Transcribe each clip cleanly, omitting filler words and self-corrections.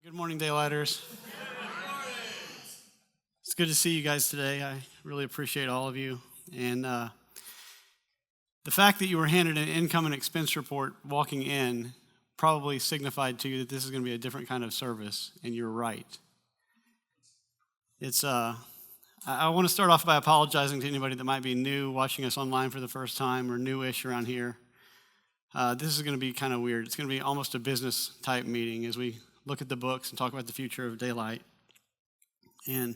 Good morning, Daylighters. It's good to see you guys today. I really appreciate all of you. And the fact that you were handed an income and expense report walking in probably signified to you that this is going to be a different kind of service, and you're right. I want to start off by apologizing to anybody that might be new watching us online for the first time or newish around here. This is going to be kind of weird. It's going to be almost a business type meeting as we look at the books and talk about the future of Daylight. And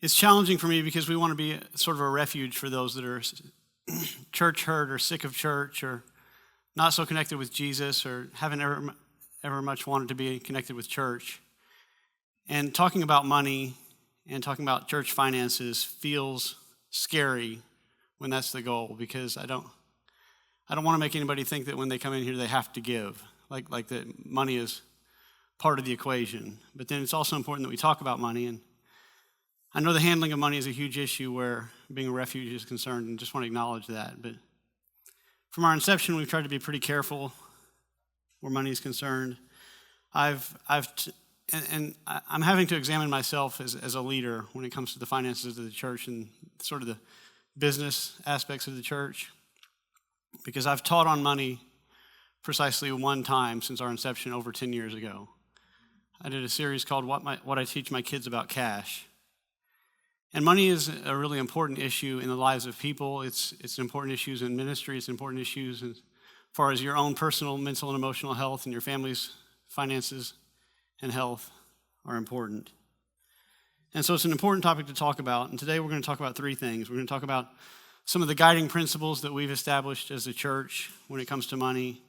it's challenging for me because we want to be sort of a refuge for those that are church hurt or sick of church or not so connected with Jesus or haven't ever much wanted to be connected with church. And talking about money and talking about church finances feels scary when that's the goal, because I don't want to make anybody think that when they come in here they have to give, like that money is part of the equation. But then it's also important that we talk about money, and I know the handling of money is a huge issue where being a refuge is concerned, and just want to acknowledge that. But from our inception, we've tried to be pretty careful where money is concerned. I'm having to examine myself as a leader when it comes to the finances of the church and sort of the business aspects of the church, because I've taught on money precisely one time since our inception over 10 years ago. I did a series called What I Teach My Kids About Cash. And money is a really important issue in the lives of people. It's important issues in ministry. It's important issues as far as your own personal, mental, and emotional health, and your family's finances and health are important. And so it's an important topic to talk about. And today we're going to talk about three things. We're going to talk about some of the guiding principles that we've established as a church when it comes to money.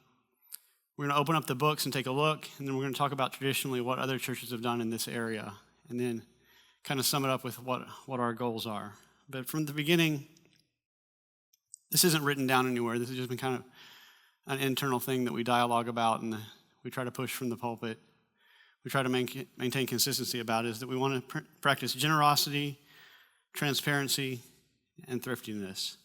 We're going to open up the books and take a look, and then we're going to talk about traditionally what other churches have done in this area, and then kind of sum it up with what our goals are. But from the beginning, this isn't written down anywhere. This has just been kind of an internal thing that we dialogue about, and we try to push from the pulpit. We try to maintain consistency about is that we want to practice generosity, transparency, and thriftiness.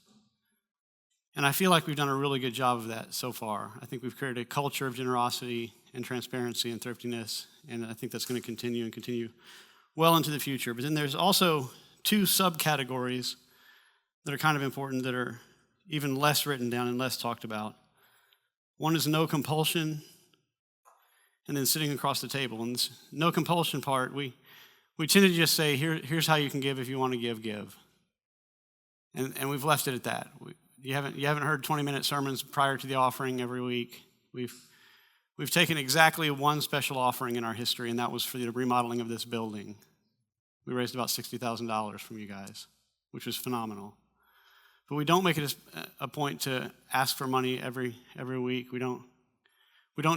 And I feel like we've done a really good job of that so far. I think we've created a culture of generosity and transparency and thriftiness, and I think that's going to continue well into the future. But then there's also two subcategories that are kind of important that are even less written down and less talked about. One is no compulsion, and then sitting across the table. And this no compulsion part, we tend to just say, here's how you can give if you want to give. And we've left it at that. You haven't heard 20-minute sermons prior to the offering every week. We've taken exactly one special offering in our history, and that was for the remodeling of this building. We raised about $60,000 from you guys, which was phenomenal. But we don't make it a point to ask for money every week. We don't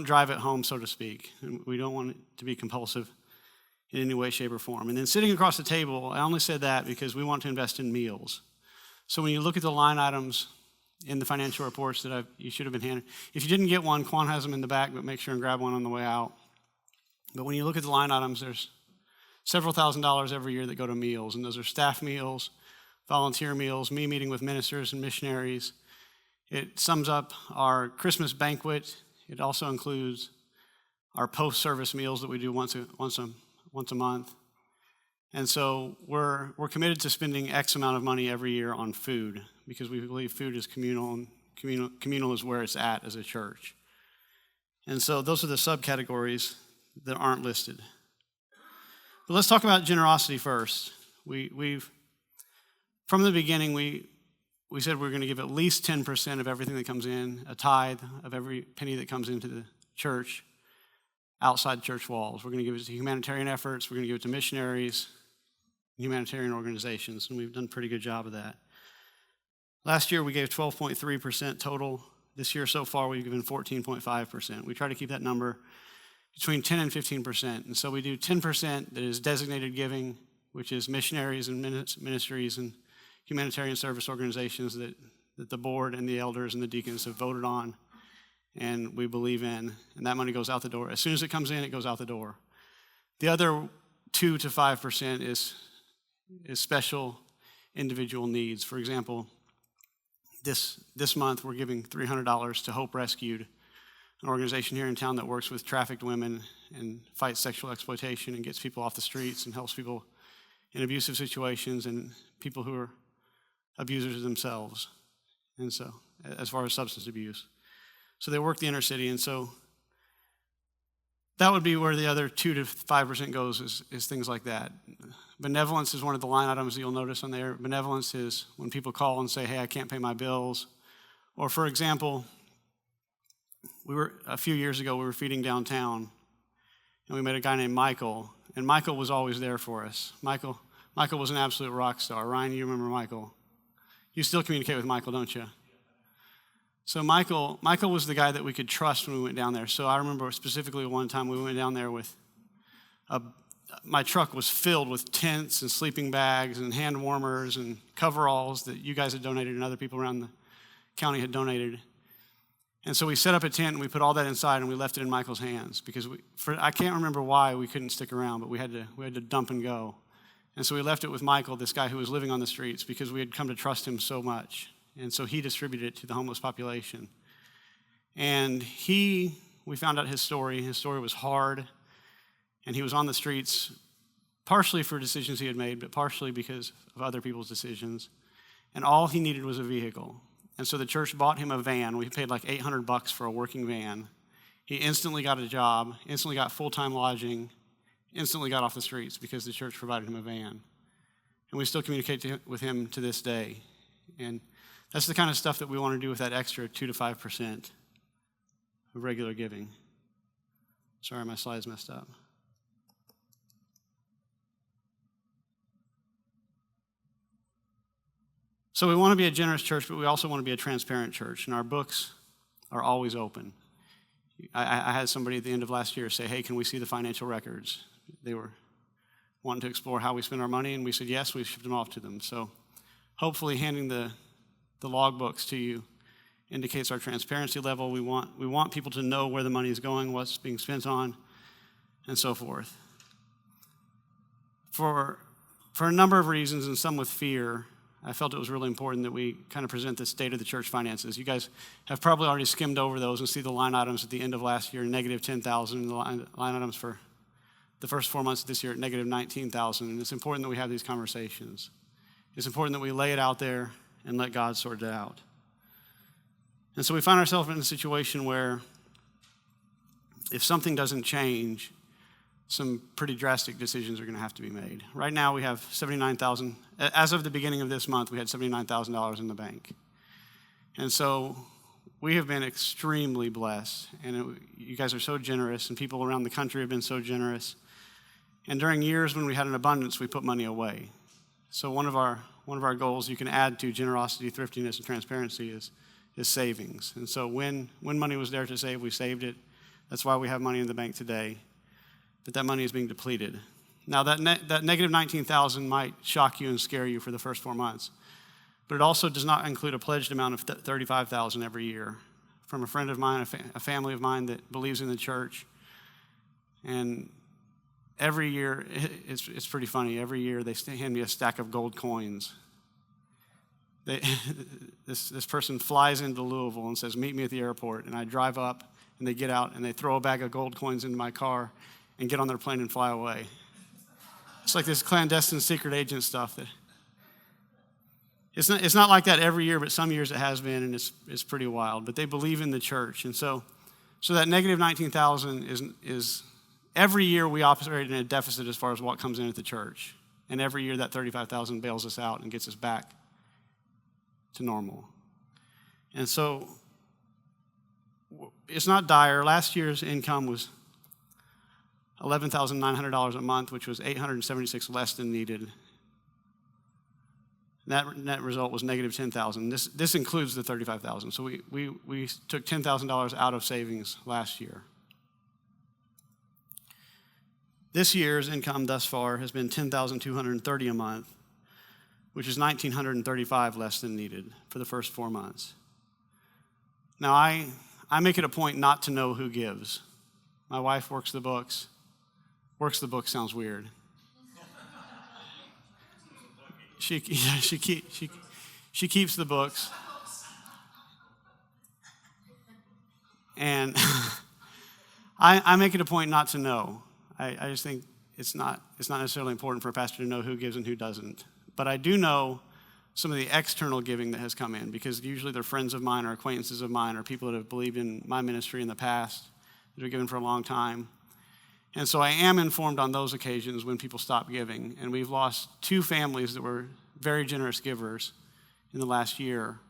drive it home, so to speak. And we don't want it to be compulsive in any way, shape, or form. And then sitting across the table, I only said that because we want to invest in meals. So when you look at the line items in the financial reports that you should have been handed, if you didn't get one, Quan has them in the back, but make sure and grab one on the way out. But when you look at the line items, there's several $1,000s every year that go to meals, and those are staff meals, volunteer meals, me meeting with ministers and missionaries. It sums up our Christmas banquet. It also includes our post-service meals that we do once a month. And so we're committed to spending X amount of money every year on food because we believe food is communal, and communal is where it's at as a church. And so those are the subcategories that aren't listed. But let's talk about generosity first. We've from the beginning, we said we're going to give at least 10% of everything that comes in, a tithe of every penny that comes into the church outside church walls. We're going to give it to humanitarian efforts. We're going to give it to missionaries, humanitarian organizations, and we've done a pretty good job of that. Last year, we gave 12.3% total. This year so far, we've given 14.5%. We try to keep that number between 10 and 15%. And so we do 10% that is designated giving, which is missionaries and ministries and humanitarian service organizations that the board and the elders and the deacons have voted on and we believe in, and that money goes out the door. As soon as it comes in, it goes out the door. The other 2 to 5% is special individual needs. For example, this month we're giving $300 to Hope Rescued, an organization here in town that works with trafficked women and fights sexual exploitation and gets people off the streets and helps people in abusive situations and people who are abusers themselves. And so, as far as substance abuse. So they work the inner city, and so that would be where the other 2 to 5% goes is things like that. Benevolence is one of the line items that you'll notice on there. Benevolence is when people call and say, hey, I can't pay my bills. Or for example, a few years ago, we were feeding downtown, and we met a guy named Michael, and Michael was always there for us. Michael was an absolute rock star. Ryan, you remember Michael? You still communicate with Michael, don't you? So Michael was the guy that we could trust when we went down there. So I remember specifically one time we went down there with my truck was filled with tents and sleeping bags and hand warmers and coveralls that you guys had donated and other people around the county had donated. And so we set up a tent and we put all that inside and we left it in Michael's hands because I can't remember why we couldn't stick around, but we had to dump and go. And so we left it with Michael, this guy who was living on the streets, because we had come to trust him so much. And so he distributed it to the homeless population. And we found out his story. His story was hard. And he was on the streets partially for decisions he had made, but partially because of other people's decisions. And all he needed was a vehicle. And so the church bought him a van. We paid like $800 for a working van. He instantly got a job, instantly got full-time lodging, instantly got off the streets because the church provided him a van. And we still communicate with him to this day. And that's the kind of stuff that we want to do with that extra 2 to 5% of regular giving. Sorry, my slides messed up. So we want to be a generous church, but we also want to be a transparent church, and our books are always open. I had somebody at the end of last year say, hey, can we see the financial records? They were wanting to explore how we spend our money, and we said yes, we shipped them off to them. So hopefully handing the log books to you indicates our transparency level. We want people to know where the money is going, what's being spent on, and so forth. For a number of reasons, and some with fear, I felt it was really important that we kind of present the state of the church finances. You guys have probably already skimmed over those and see the line items at the end of last year, negative 10,000, the line items for the first 4 months of this year at negative 19,000. And it's important that we have these conversations. It's important that we lay it out there and let God sort it out. And so we find ourselves in a situation where if something doesn't change, some pretty drastic decisions are going to have to be made. Right now we have $79,000. As of the beginning of this month, we had $79,000 in the bank. And so we have been extremely blessed. And you guys are so generous, and people around the country have been so generous. And during years when we had an abundance, we put money away. So one of our goals you can add to generosity, thriftiness, and transparency is savings. And so when money was there to save, we saved it. That's why we have money in the bank today. But that money is being depleted. Now, that negative 19,000 might shock you and scare you for the first 4 months, but it also does not include a pledged amount of $35,000 every year from a friend of mine, a family of mine that believes in the church. And every year, it's pretty funny. Every year, they hand me a stack of gold coins. This person flies into Louisville and says, meet me at the airport. And I drive up, and they get out, and they throw a bag of gold coins into my car and get on their plane and fly away. It's like this clandestine secret agent stuff. It's not like that every year, but some years it has been, and it's pretty wild. But they believe in the church. And so that negative 19,000 is every year we operate in a deficit as far as what comes in at the church. And every year that 35,000 bails us out and gets us back to normal. And so it's not dire. Last year's income was $11,900 a month, which was $876 less than needed. That net result was negative $10,000. This includes the $35,000. So we took $10,000 out of savings last year. This year's income thus far has been $10,230 a month, which is $1,935 less than needed for the first 4 months. Now, I make it a point not to know who gives. My wife works the books. Works the book sounds weird. She keeps the books. And I make it a point not to know. I just think it's not necessarily important for a pastor to know who gives and who doesn't. But I do know some of the external giving that has come in, because usually they're friends of mine or acquaintances of mine or people that have believed in my ministry in the past, that have given for a long time. And so I am informed on those occasions when people stop giving. And we've lost 2 families that were very generous givers in the last year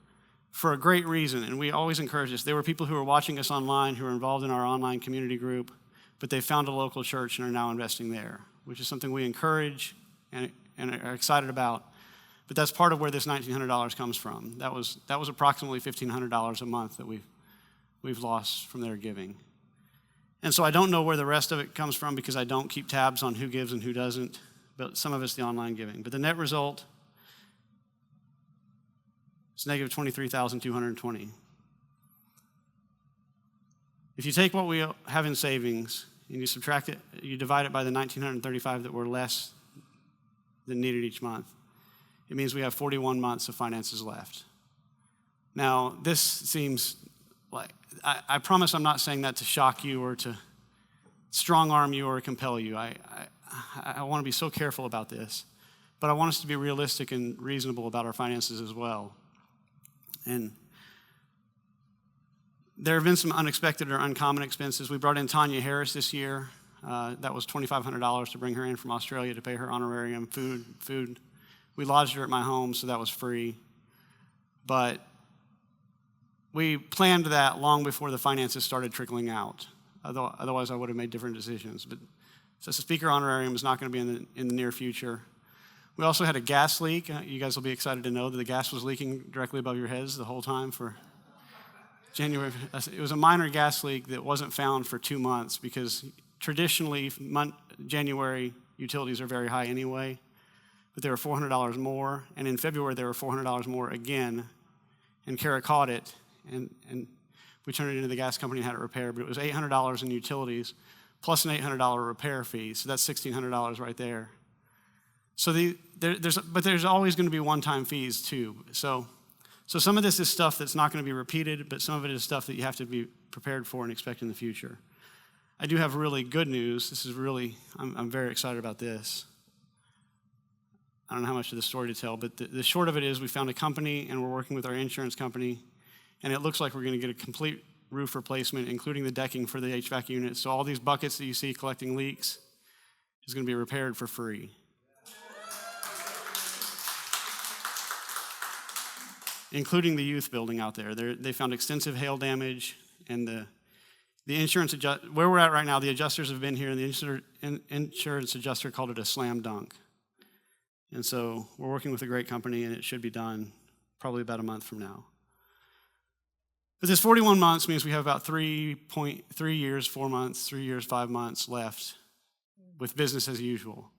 for a great reason. And we always encourage this. There were people who were watching us online who were involved in our online community group, but they found a local church and are now investing there, which is something we encourage and are excited about. But that's part of where this $1,900 comes from. That was approximately $1,500 a month that we've lost from their giving. And so I don't know where the rest of it comes from, because I don't keep tabs on who gives and who doesn't, but some of it's the online giving. But the net result is negative $23,220. If you take what we have in savings and you subtract it, you divide it by the $1,935 that were less than needed each month, it means we have 41 months of finances left. Now, this seems like, I promise I'm not saying that to shock you or to strong-arm you or compel you. I want to be so careful about this, but I want us to be realistic and reasonable about our finances as well. And there have been some unexpected or uncommon expenses. We brought in Tanya Harris this year. That was $2,500 to bring her in from Australia to pay her honorarium, food. We lodged her at my home, so that was free. But we planned that long before the finances started trickling out. Otherwise, I would have made different decisions. But so the speaker honorarium is not going to be in the near future. We also had a gas leak. You guys will be excited to know that the gas was leaking directly above your heads the whole time for January. It was a minor gas leak that wasn't found for 2 months, because traditionally January utilities are very high anyway. But they were $400 more, and in February they were $400 more again, and Kara caught it, and we turned it into the gas company and had it repaired. But it was $800 in utilities plus an $800 repair fee, so that's $1,600 right there. So there's always going to be one-time fees too. So some of this is stuff that's not going to be repeated, but some of it is stuff that you have to be prepared for and expect in the future. I do have really good news. I'm very excited about this. I don't know how much of the story to tell, but the short of it is we found a company, and we're working with our insurance company, and it looks like we're going to get a complete roof replacement, including the decking for the HVAC unit. So all these buckets that you see collecting leaks is going to be repaired for free. Including the youth building out there. They found extensive hail damage, and the insurance where we're at right now, the adjusters have been here, and the insurance adjuster called it a slam dunk. And so we're working with a great company, and it should be done probably about a month from now. But this 41 months means we have about 3 years, 4 months, 3 years, 5 months left with business as usual.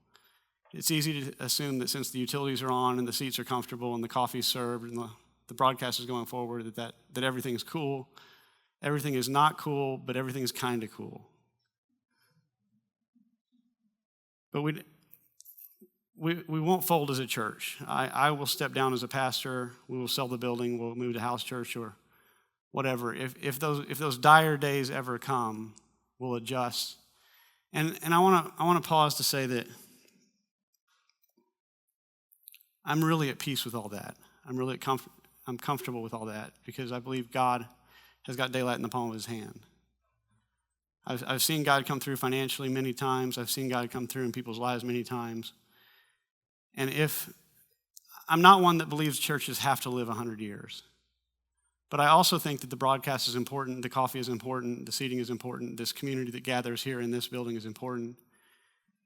It's easy to assume that since the utilities are on and the seats are comfortable and the coffee's served and the broadcast is going forward, that everything's cool. Everything is not cool, but everything is kind of cool. But we won't fold as a church. I will step down as a pastor. We will sell the building. We'll move to house church or whatever. If those dire days ever come, we'll adjust. And I want to pause to say that I'm really at peace with all that. I'm comfortable with all that, because I believe God has got daylight in the palm of his hand. I've seen God come through financially many times. I've seen God come through in people's lives many times. And I'm not one that believes churches have to live 100 years. But I also think that the broadcast is important, the coffee is important, the seating is important, this community that gathers here in this building is important.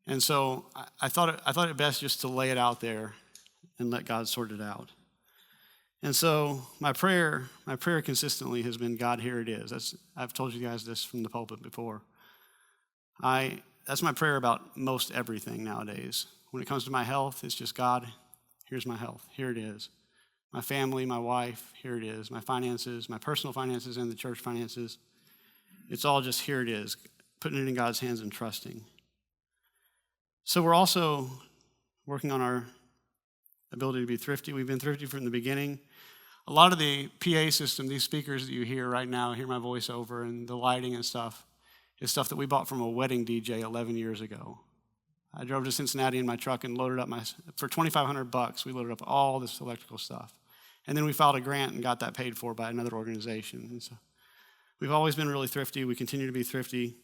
And so I thought it best just to lay it out there and let God sort it out. And so my prayer consistently has been, God, here it is. I've told you guys this from the pulpit before. That's my prayer about most everything nowadays. When it comes to my health, it's just, God, here's my health. Here it is. My family, my wife, here it is. My finances, my personal finances and the church finances. It's all just, here it is. Putting it in God's hands and trusting. So we're also working on our ability to be thrifty. We've been thrifty from the beginning. A lot of the PA system, these speakers that you hear right now, hear my voice over, and the lighting and stuff, is stuff that we bought from a wedding DJ 11 years ago. I drove to Cincinnati in my truck and loaded up for $2,500, we loaded up all this electrical stuff. And then we filed a grant and got that paid for by another organization. And so we've always been really thrifty. We continue to be thrifty.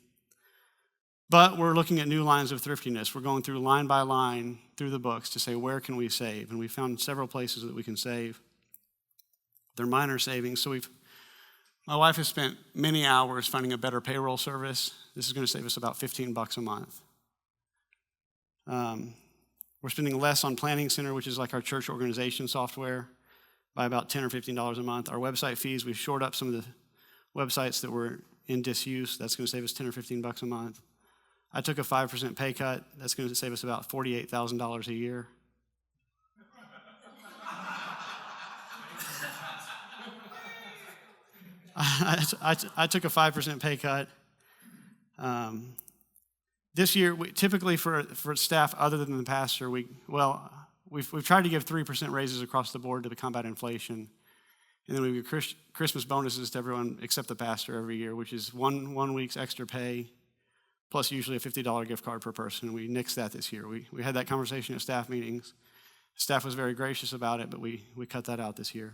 But we're looking at new lines of thriftiness. We're going through line by line through the books to say, where can we save? And we found several places that we can save. They're minor savings. So my wife has spent many hours finding a better payroll service. This is going to save us about $15 a month. We're spending less on Planning Center, which is like our church organization software, by about $10 or $15 a month. Our website fees, we've shored up some of the websites that were in disuse. That's going to save us $10 or $15 a month. I took a 5% pay cut. That's going to save us about $48,000 a year. I took a 5% pay cut. This year, typically for staff other than the pastor, we've tried to give 3% raises across the board to combat inflation. And then we give Christmas bonuses to everyone except the pastor every year, which is one week's extra pay, plus usually a $50 gift card per person. And we nixed that this year. We had that conversation at staff meetings. Staff was very gracious about it, but we cut that out this year.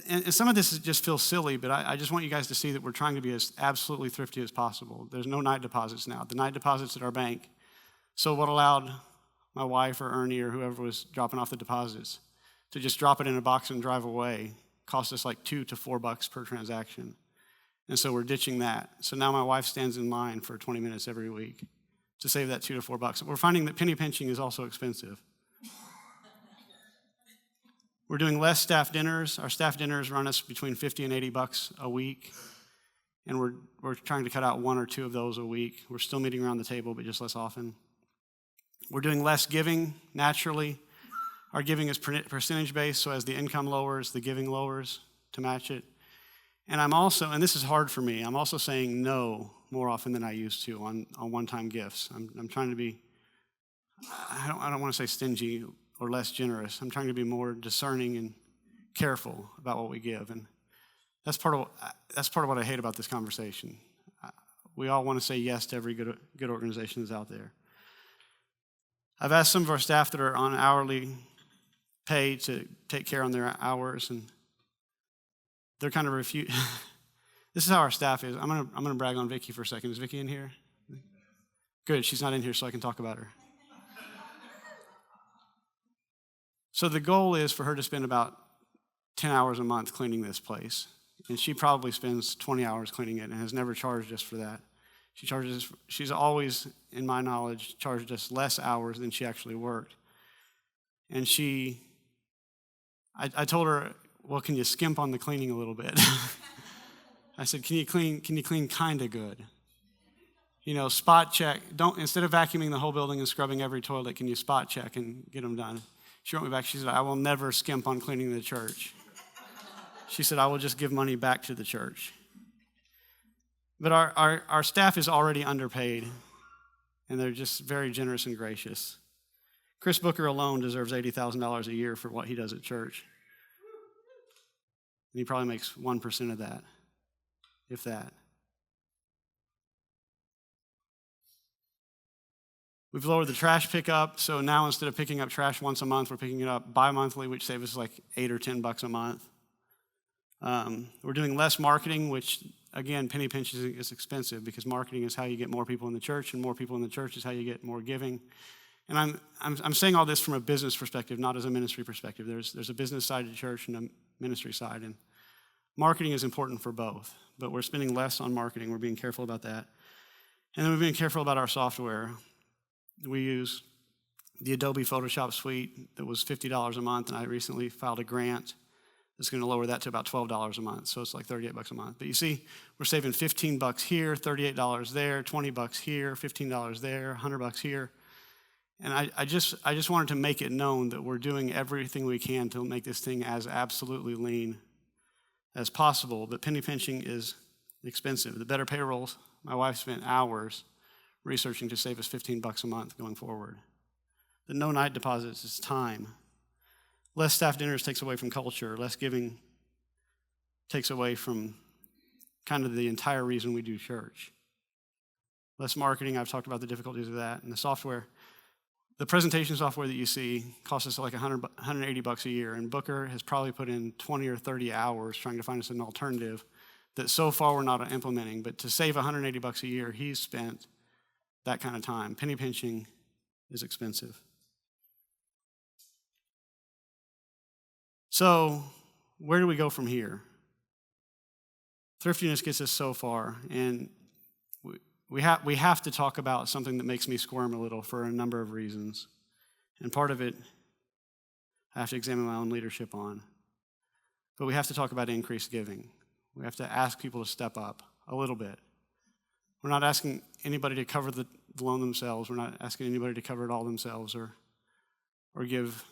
And some of this just feels silly, but I just want you guys to see that we're trying to be as absolutely thrifty as possible. There's no night deposits now. The night deposits at our bank. So what allowed my wife or Ernie or whoever was dropping off the deposits to just drop it in a box and drive away cost us like $2 to $4 per transaction. And so we're ditching that. So now my wife stands in line for 20 minutes every week to save that $2 to $4. We're finding that penny pinching is also expensive. We're doing less staff dinners. Our staff dinners run us between $50 and $80 a week. And we're trying to cut out 1 or 2 of those a week. We're still meeting around the table, but just less often. We're doing less giving naturally. Our giving is percentage-based, so as the income lowers, the giving lowers to match it. And and this is hard for me, I'm also saying no more often than I used to on one-time gifts. I'm trying to be, I don't want to say stingy or less generous. I'm trying to be more discerning and careful about what we give. And that's part of what I hate about this conversation. We all want to say yes to every good organization that's out there. I've asked some of our staff that are on hourly pay to take care on their hours, and they're kind of refusing. This is how our staff is. I'm gonna brag on Vicki for a second. Is Vicki in here? Good, she's not in here, so I can talk about her. So the goal is for her to spend about 10 hours a month cleaning this place. And she probably spends 20 hours cleaning it and has never charged us for that. She's always, in my knowledge, charged us less hours than she actually worked. And I told her, well, can you skimp on the cleaning a little bit? I said, can you clean kind of good? Spot check. Instead of vacuuming the whole building and scrubbing every toilet, can you spot check and get them done? She wrote me back, she said, I will never skimp on cleaning the church. She said, I will just give money back to the church. But our staff is already underpaid, and they're just very generous and gracious. Chris Booker alone deserves $80,000 a year for what he does at church. And he probably makes 1% of that, if that. We've lowered the trash pickup, so now instead of picking up trash once a month, we're picking it up bi-monthly, which saves us like $8 or $10 a month. We're doing less marketing, which, again, penny pinching is expensive because marketing is how you get more people in the church, and more people in the church is how you get more giving. And I'm saying all this from a business perspective, not as a ministry perspective. There's a business side of the church and a ministry side, and marketing is important for both. But we're spending less on marketing. We're being careful about that. And then we're being careful about our software. We use the Adobe Photoshop suite that was $50 a month, and I recently filed a grant that's going to lower that to about $12 a month, so it's like $38 a month. But you see, we're saving $15 here, $38 there, $20 here, $15 there, $100 here. And I just wanted to make it known that we're doing everything we can to make this thing as absolutely lean as possible, but penny pinching is expensive. The better payrolls, my wife spent hours researching to save us $15 a month going forward. The no night deposits is time. Less staff dinners takes away from culture. Less giving takes away from kind of the entire reason we do church. Less marketing, I've talked about the difficulties of that. And the software, the presentation software that you see costs us like $180 a year. And Booker has probably put in 20 or 30 hours trying to find us an alternative that so far we're not implementing. But to save $180 a year, he's spent that kind of time. Penny pinching is expensive. So where do we go from here? Thriftiness gets us so far, and we have to talk about something that makes me squirm a little for a number of reasons. And part of it, I have to examine my own leadership on. But we have to talk about increased giving. We have to ask people to step up a little bit. We're not asking anybody to cover the loan themselves. We're not asking anybody to cover it all themselves or give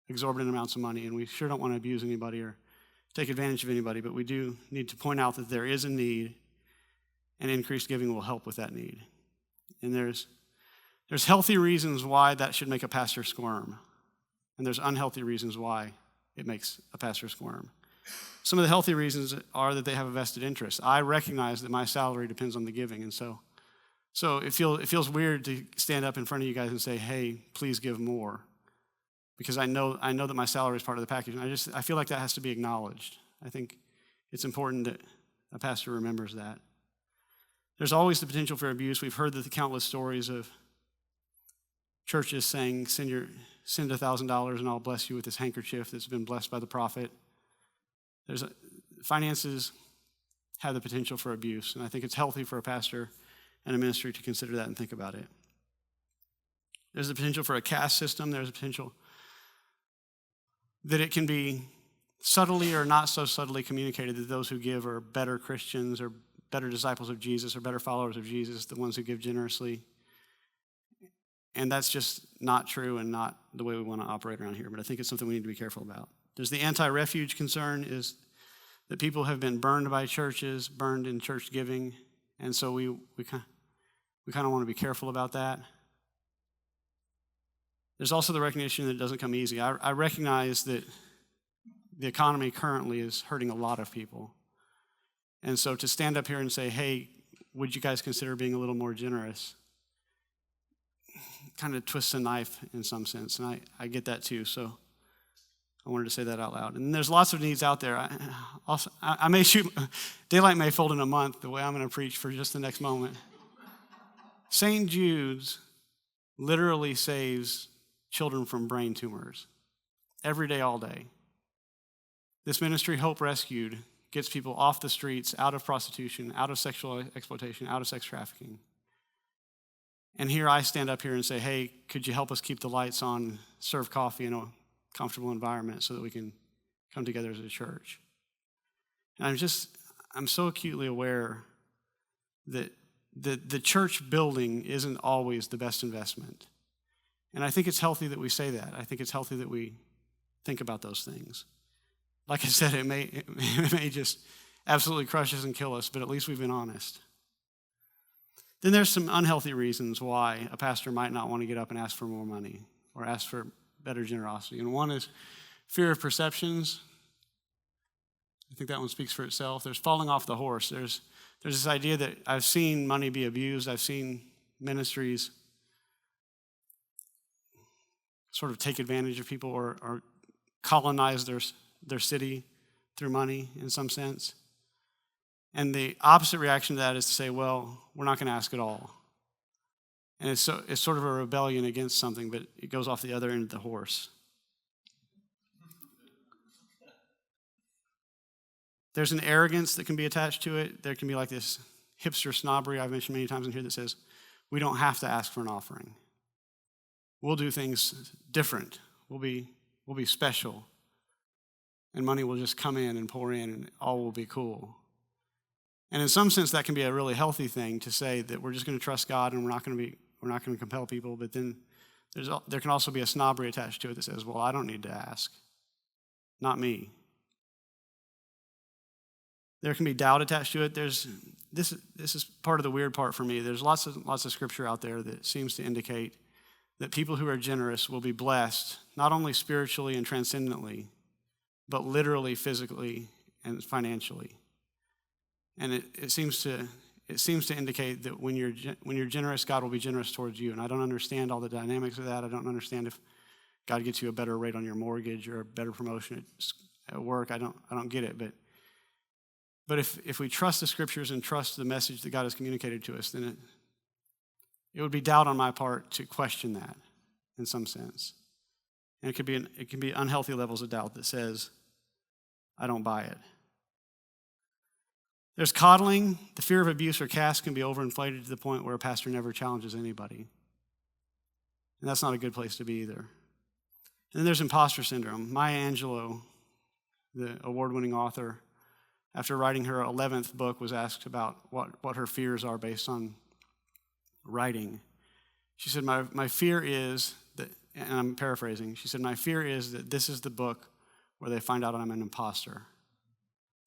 exorbitant amounts of money, and we sure don't want to abuse anybody or take advantage of anybody, but we do need to point out that there is a need, and increased giving will help with that need. And there's healthy reasons why that should make a pastor squirm, and there's unhealthy reasons why it makes a pastor squirm. Some of the healthy reasons are that they have a vested interest. I recognize that my salary depends on the giving, and so it feels weird to stand up in front of you guys and say, hey, please give more. Because I know that my salary is part of the package. And I feel like that has to be acknowledged. I think it's important that a pastor remembers that. There's always the potential for abuse. We've heard the countless stories of churches saying, send $1,000 and I'll bless you with this handkerchief that's been blessed by the prophet. Finances have the potential for abuse. And I think it's healthy for a pastor and a ministry to consider that and think about it. There's the potential for a caste system. There's a potential that it can be subtly or not so subtly communicated that those who give are better Christians or better disciples of Jesus or better followers of Jesus, the ones who give generously. And that's just not true and not the way we want to operate around here, but I think it's something we need to be careful about. There's the anti-refuge concern is that people have been burned by churches, burned in church giving, and so we kind of want to be careful about that. There's also the recognition that it doesn't come easy. I recognize that the economy currently is hurting a lot of people. And so to stand up here and say, hey, would you guys consider being a little more generous? Kind of twists a knife in some sense, and I get that too, so I wanted to say that out loud. And there's lots of needs out there. I may shoot, daylight may fold in a month the way I'm going to preach for just the next moment. St. Jude's literally saves children from brain tumors every day, all day. This ministry, Hope Rescued, gets people off the streets, out of prostitution, out of sexual exploitation, out of sex trafficking. And here I stand up here and say, hey, could you help us keep the lights on, serve coffee in a comfortable environment so that we can come together as a church? And I'm so acutely aware that the church building isn't always the best investment. And I think it's healthy that we say that. I think it's healthy that we think about those things. Like I said, it may just absolutely crush us and kill us, but at least we've been honest. Then there's some unhealthy reasons why a pastor might not want to get up and ask for more money or ask for better generosity. And one is fear of perceptions. I think that one speaks for itself. There's falling off the horse. There's this idea that I've seen money be abused. I've seen ministries sort of take advantage of people or colonize their city through money in some sense. And the opposite reaction to that is to say, well, we're not going to ask at all. And it's sort of a rebellion against something, but it goes off the other end of the horse. There's an arrogance that can be attached to it. There can be like this hipster snobbery I've mentioned many times in here that says, we don't have to ask for an offering. We'll do things different. We'll be special. And money will just come in and pour in and all will be cool. And in some sense, that can be a really healthy thing to say that we're just going to trust God and we're not going to compel people. But then there can also be a snobbery attached to it that says, well, I don't need to ask. Not me. There can be doubt attached to it. This is part of the weird part for me. There's lots of scripture out there that seems to indicate that people who are generous will be blessed, not only spiritually and transcendently, but literally, physically, and financially. And it seems to indicate that when you're generous, God will be generous towards you. And I don't understand all the dynamics of that. I don't understand if God gets you a better rate on your mortgage or a better promotion at work. I don't get it. But if we trust the scriptures and trust the message that God has communicated to us, then it would be doubt on my part to question that in some sense. And it can be unhealthy levels of doubt that says, I don't buy it. There's coddling. The fear of abuse or caste can be overinflated to the point where a pastor never challenges anybody. And that's not a good place to be either. And then there's imposter syndrome. Maya Angelou, the award-winning author, after writing her 11th book, was asked about what her fears are based on writing. She said, my fear is that, and I'm paraphrasing, she said, my fear is that this is the book where they find out I'm an imposter.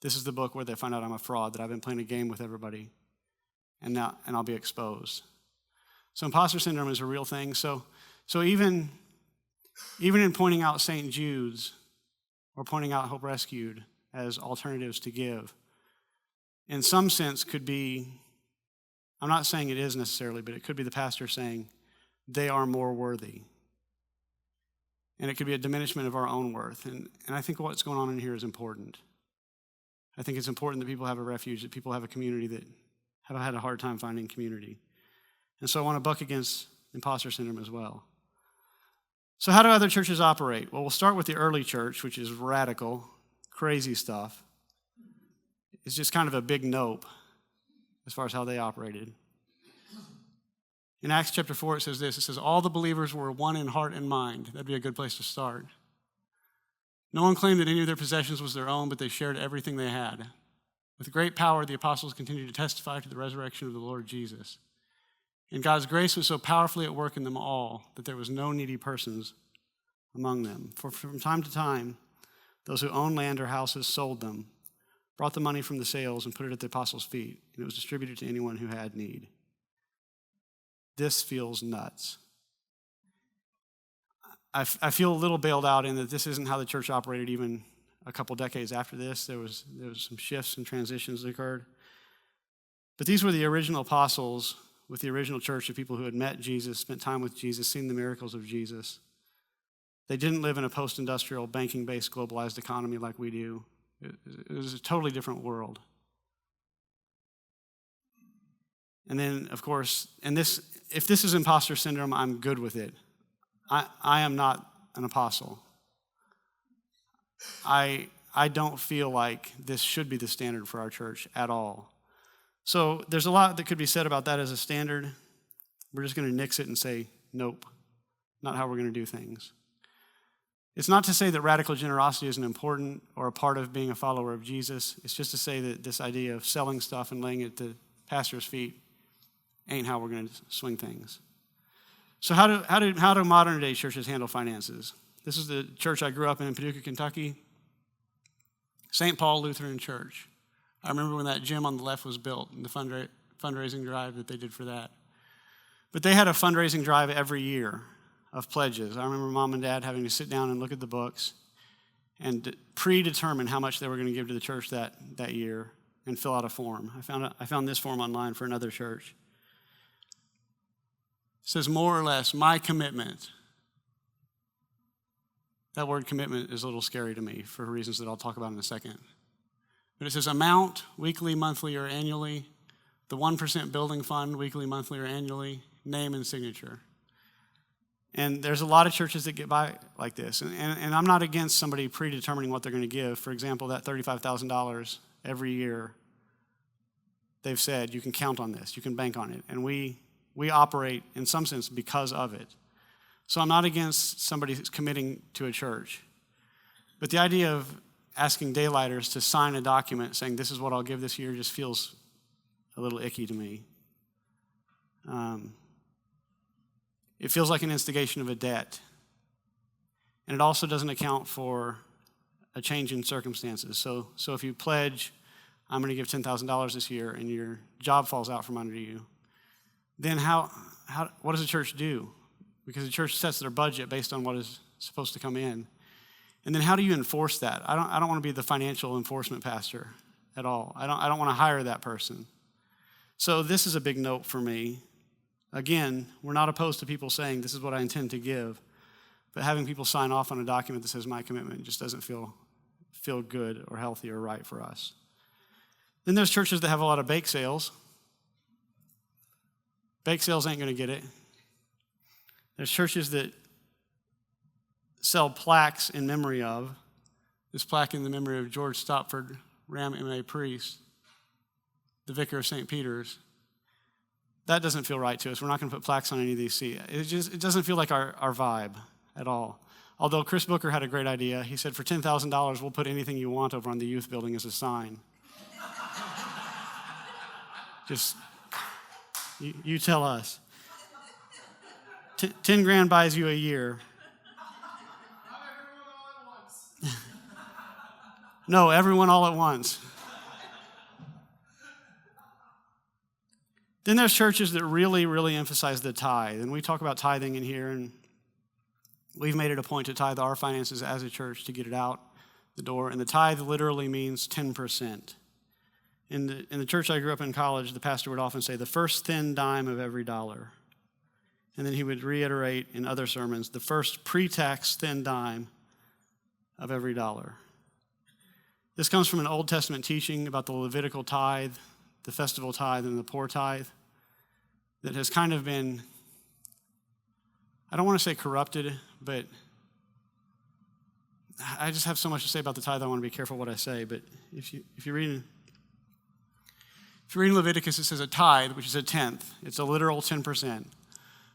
This is the book where they find out I'm a fraud, that I've been playing a game with everybody, and I'll be exposed. So imposter syndrome is a real thing. So even in pointing out St. Jude's or pointing out Hope Rescued as alternatives to give, in some sense could be, I'm not saying it is necessarily, but it could be the pastor saying they are more worthy. And it could be a diminishment of our own worth. And I think what's going on in here is important. I think it's important that people have a refuge, that people have a community that have had a hard time finding community. And so I want to buck against imposter syndrome as well. So how do other churches operate? Well, we'll start with the early church, which is radical, crazy stuff. It's just kind of a big nope as far as how they operated. In Acts chapter 4, it says this. It says, all the believers were one in heart and mind. That'd be a good place to start. No one claimed that any of their possessions was their own, but they shared everything they had. With great power, the apostles continued to testify to the resurrection of the Lord Jesus. And God's grace was so powerfully at work in them all that there was no needy persons among them. For from time to time, those who owned land or houses sold them, brought the money from the sales and put it at the apostles' feet, and it was distributed to anyone who had need. This feels nuts. I feel a little bailed out in that this isn't how the church operated even a couple decades after this. There was some shifts and transitions that occurred. But these were the original apostles with the original church of people who had met Jesus, spent time with Jesus, seen the miracles of Jesus. They didn't live in a post-industrial, banking-based, globalized economy like we do. It was a totally different world. And then, of course, if this is imposter syndrome, I'm good with it. I am not an apostle. I don't feel like this should be the standard for our church at all. So there's a lot that could be said about that as a standard. We're just going to nix it and say, nope, not how we're going to do things. It's not to say that radical generosity isn't important or a part of being a follower of Jesus. It's just to say that this idea of selling stuff and laying it at the pastor's feet ain't how we're going to swing things. So how do modern day churches handle finances? This is the church I grew up in Paducah, Kentucky. St. Paul Lutheran Church. I remember when that gym on the left was built and the fundraising drive that they did for that. But they had a fundraising drive every year of pledges. I remember mom and dad having to sit down and look at the books and predetermine how much they were going to give to the church that year and fill out a form. I found this form online for another church. It says, more or less, my commitment. That word commitment is a little scary to me for reasons that I'll talk about in a second. But it says amount, weekly, monthly, or annually, the 1% building fund, weekly, monthly, or annually, name and signature. And there's a lot of churches that get by like this. And I'm not against somebody predetermining what they're going to give. For example, that $35,000 every year, they've said you can count on this, you can bank on it. And we operate in some sense because of it. So I'm not against somebody who's committing to a church. But the idea of asking daylighters to sign a document saying this is what I'll give this year just feels a little icky to me. It feels like an instigation of a debt. And it also doesn't account for a change in circumstances. So if you pledge, I'm going to give $10,000 this year, and your job falls out from under you, then what does the church do? because the church sets their budget based on what is supposed to come in. And then how do you enforce that? I don't want to be the financial enforcement pastor at all. I don't want to hire that person. So this is a big note for me. Again, we're not opposed to people saying this is what I intend to give, but having people sign off on a document that says my commitment just doesn't feel good or healthy or right for us. Then there's churches that have a lot of bake sales. Bake sales ain't going to get it. There's churches that sell plaques in memory of. This plaque in the memory of George Stopford, Ram M.A. priest, the vicar of St. Peter's. That doesn't feel right to us. We're not going to put plaques on any of these seats. It doesn't feel like our vibe at all. Although Chris Booker had a great idea. He said, for $10,000, we'll put anything you want over on the youth building as a sign. Just, you tell us. 10 grand buys you a year. Not everyone all at once. No, everyone all at once. Then there's churches that really, really emphasize the tithe. And we talk about tithing in here, and we've made it a point to tithe our finances as a church to get it out the door. And the tithe literally means 10%. In the church I grew up in college, the pastor would often say, the first thin dime of every dollar. And then he would reiterate in other sermons, the first pre-tax thin dime of every dollar. This comes from an Old Testament teaching about the Levitical tithe, the festival tithe, and the poor tithe that has kind of been, I don't want to say corrupted, but I just have so much to say about the tithe, I want to be careful what I say. But if you read in Leviticus, it says a tithe, which is a tenth. It's a literal 10%.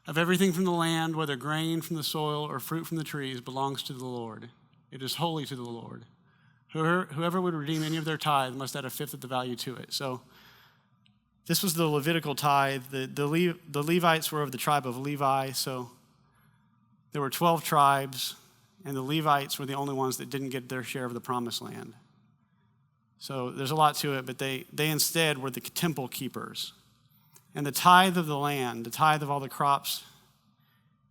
Of everything from the land, whether grain from the soil or fruit from the trees, belongs to the Lord. It is holy to the Lord. Whoever would redeem any of their tithe must add a fifth of the value to it. So this was the Levitical tithe. The Levites were of the tribe of Levi, so there were 12 tribes, and the Levites were the only ones that didn't get their share of the promised land. So there's a lot to it, but they instead were the temple keepers. And the tithe of the land, the tithe of all the crops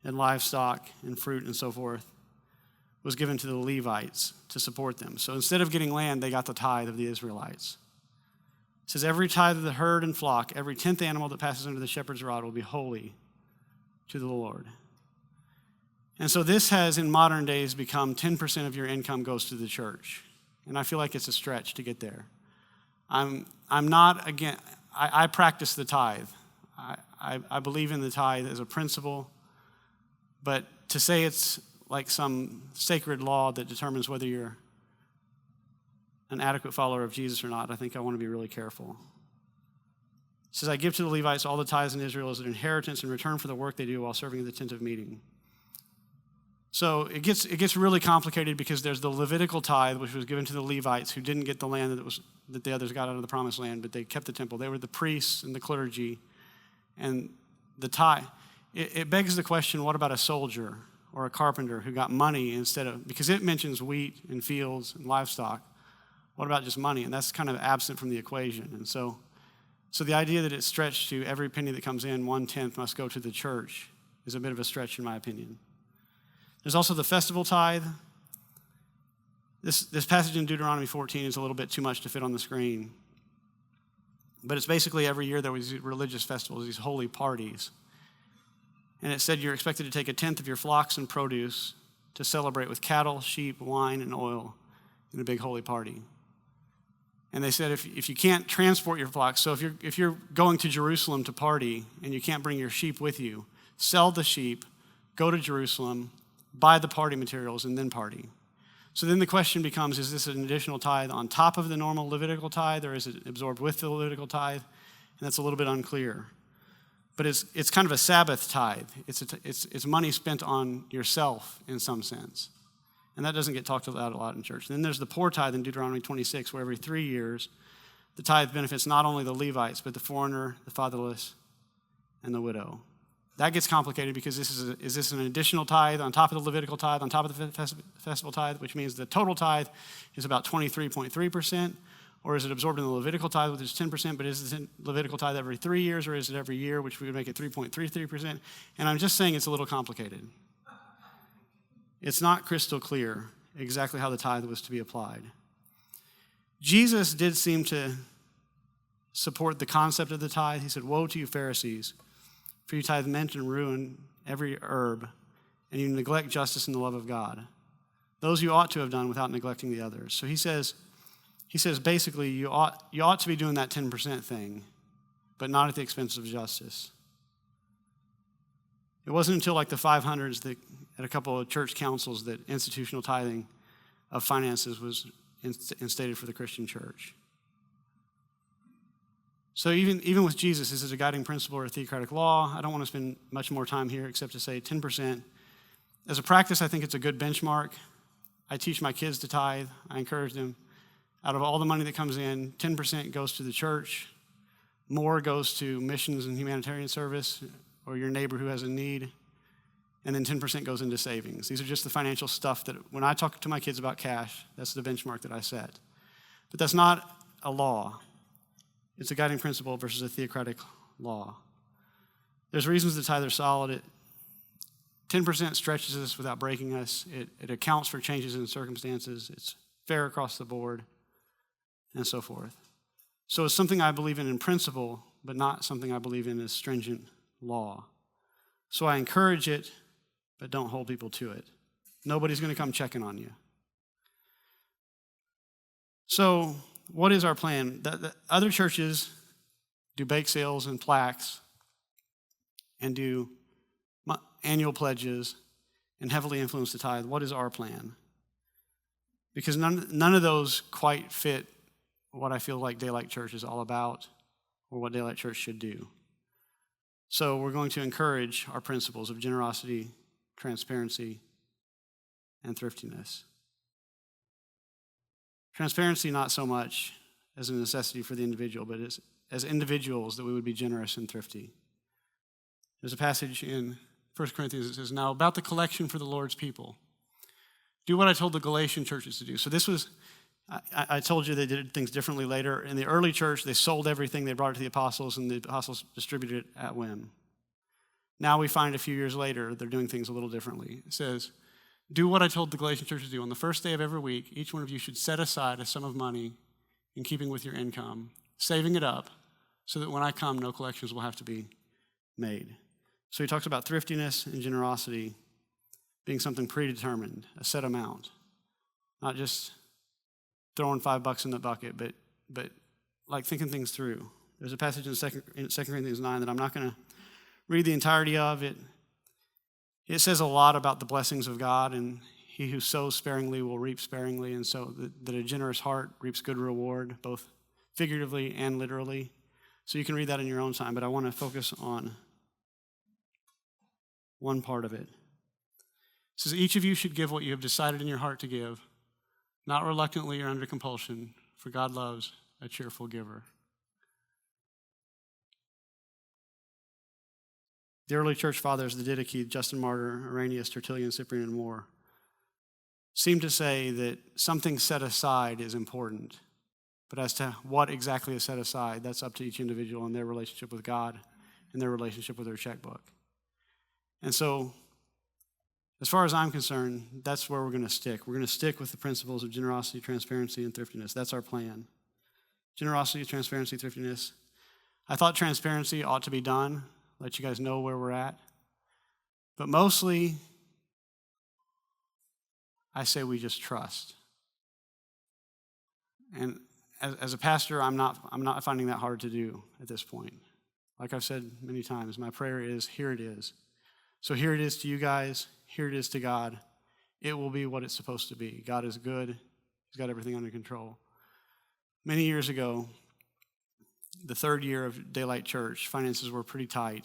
and livestock and fruit and so forth, was given to the Levites to support them. So instead of getting land, they got the tithe of the Israelites. It says, every tithe of the herd and flock, every 10th animal that passes under the shepherd's rod will be holy to the Lord. And so this has, in modern days, become 10% of your income goes to the church. And I feel like it's a stretch to get there. I'm not, again, I practice the tithe. I believe in the tithe as a principle, but to say it's like some sacred law that determines whether you're an adequate follower of Jesus or not, I think I want to be really careful. It says, I give to the Levites all the tithes in Israel as an inheritance in return for the work they do while serving in the tent of meeting. So it gets really complicated because there's the Levitical tithe, which was given to the Levites who didn't get the land that the others got out of the promised land, but they kept the temple. They were the priests and the clergy. And the tithe, it begs the question, what about a soldier or a carpenter who got money instead of, because it mentions wheat and fields and livestock. What about just money? And that's kind of absent from the equation. And so the idea that it's stretched to every penny that comes in, 1/10 must go to the church is a bit of a stretch in my opinion. There's also the festival tithe. This passage in Deuteronomy 14 is a little bit too much to fit on the screen. But it's basically every year there was these religious festivals, these holy parties. And it said you're expected to take 1/10 of your flocks and produce to celebrate with cattle, sheep, wine, and oil in a big holy party. And they said if you can't transport your flocks, so if you're going to Jerusalem to party and you can't bring your sheep with you, sell the sheep, go to Jerusalem, buy the party materials, and then party. So then the question becomes, is this an additional tithe on top of the normal Levitical tithe, or is it absorbed with the Levitical tithe? And that's a little bit unclear. But it's kind of a Sabbath tithe. It's money spent on yourself in some sense. And that doesn't get talked about a lot in church. Then there's the poor tithe in Deuteronomy 26, where every 3 years, the tithe benefits not only the Levites, but the foreigner, the fatherless, and the widow. That gets complicated because is this an additional tithe on top of the Levitical tithe, on top of the festival tithe, which means the total tithe is about 23.3%, Or is it absorbed in the Levitical tithe, which is 10%, but is the Levitical tithe every 3 years, or is it every year, which we would make it 3.33%? And I'm just saying it's a little complicated. It's not crystal clear exactly how the tithe was to be applied. Jesus did seem to support the concept of the tithe. He said, "Woe to you, Pharisees, for you tithe mint and ruin every herb, and you neglect justice and the love of God. Those you ought to have done without neglecting the others." So he says basically you ought to be doing that 10% thing, but not at the expense of justice. It wasn't until like the 500s that at a couple of church councils that institutional tithing of finances was instated for the Christian church. So even with Jesus, this is a guiding principle or a theocratic law. I don't want to spend much more time here except to say 10%. As a practice, I think it's a good benchmark. I teach my kids to tithe. I encourage them. Out of all the money that comes in, 10% goes to the church. More goes to missions and humanitarian service or your neighbor who has a need. And then 10% goes into savings. These are just the financial stuff that when I talk to my kids about cash, that's the benchmark that I set. But that's not a law. It's a guiding principle versus a theocratic law. There's reasons the tithe are solid. 10% stretches us without breaking us. It accounts for changes in circumstances. It's fair across the board, and so forth. So it's something I believe in principle, but not something I believe in as stringent law. So I encourage it, but don't hold people to it. Nobody's going to come checking on you. So what is our plan? The other churches do bake sales and plaques and do annual pledges and heavily influence the tithe. What is our plan? Because none of those quite fit what I feel like Daylight Church is all about or what Daylight Church should do. So we're going to encourage our principles of generosity, transparency, and thriftiness. Transparency, not so much as a necessity for the individual, but as individuals that we would be generous and thrifty. There's a passage in 1 Corinthians that says, "Now about the collection for the Lord's people, do what I told the Galatian churches to do." So this was, I told you they did things differently later. In the early church, they sold everything, they brought it to the apostles, and the apostles distributed it at whim. Now we find a few years later, they're doing things a little differently. It says, "Do what I told the Galatian churches to do. On the first day of every week, each one of you should set aside a sum of money in keeping with your income, saving it up so that when I come, no collections will have to be made." So he talks about thriftiness and generosity being something predetermined, a set amount, not just throwing $5 in the bucket, but like thinking things through. There's a passage in 2 Corinthians 9 that I'm not going to read the entirety of it. It says a lot about the blessings of God, and he who sows sparingly will reap sparingly, and so that a generous heart reaps good reward, both figuratively and literally. So you can read that in your own time, but I want to focus on one part of it. It says, "Each of you should give what you have decided in your heart to give, not reluctantly or under compulsion, for God loves a cheerful giver." The early church fathers, the Didache, Justin Martyr, Irenaeus, Tertullian, Cyprian, and more, seem to say that something set aside is important. But as to what exactly is set aside, that's up to each individual and their relationship with God and their relationship with their checkbook. And so, as far as I'm concerned, that's where we're going to stick. We're going to stick with the principles of generosity, transparency, and thriftiness. That's our plan. Generosity, transparency, thriftiness. I thought transparency ought to be done, let you guys know where we're at. But mostly, I say we just trust. And as a pastor, I'm not finding that hard to do at this point. Like I've said many times, my prayer is, here it is. So here it is to you guys. Here it is to God. It will be what it's supposed to be. God is good. He's got everything under control. Many years ago, the third year of Daylight Church, finances were pretty tight.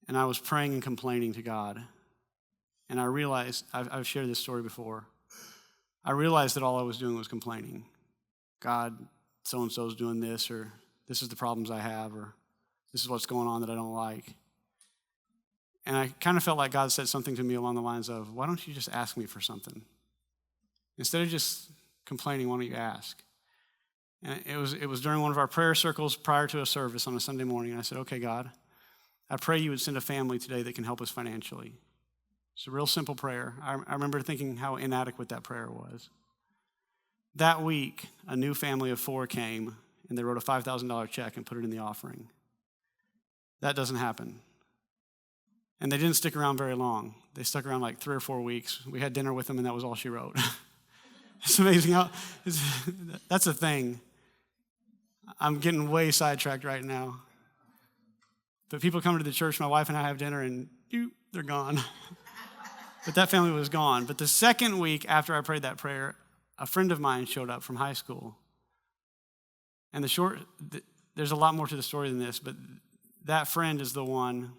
And I was praying and complaining to God. And I realized, I've shared this story before, I realized that all I was doing was complaining. God, so-and-so's doing this, or this is the problems I have, or this is what's going on that I don't like. And I kind of felt like God said something to me along the lines of, why don't you just ask me for something? Instead of just complaining, why don't you ask? And it was during one of our prayer circles prior to a service on a Sunday morning. And I said, okay, God, I pray you would send a family today that can help us financially. It's a real simple prayer. I remember thinking how inadequate that prayer was. That week, a new family of 4 came, and they wrote a $5,000 check and put it in the offering. That doesn't happen. And they didn't stick around very long. They stuck around like 3 or 4 weeks. We had dinner with them, and that was all she wrote. It's amazing how that's a thing. I'm getting way sidetracked right now. But people come to the church, my wife and I have dinner, and they're gone. But that family was gone. But the second week after I prayed that prayer, a friend of mine showed up from high school. And there's a lot more to the story than this, but that friend is the one.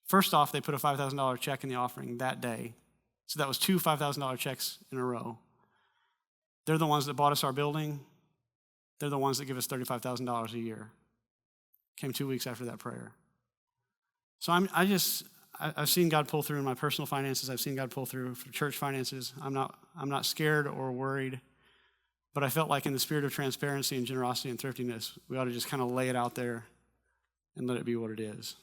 First off, they put a $5,000 check in the offering that day. So that was 2 $5,000 checks in a row. They're the ones that bought us our building. They're the ones that give us $35,000 a year. Came 2 weeks after that prayer. So I've seen God pull through in my personal finances. I've seen God pull through for church finances. I'm not scared or worried, but I felt like in the spirit of transparency and generosity and thriftiness, we ought to just kind of lay it out there and let it be what it is.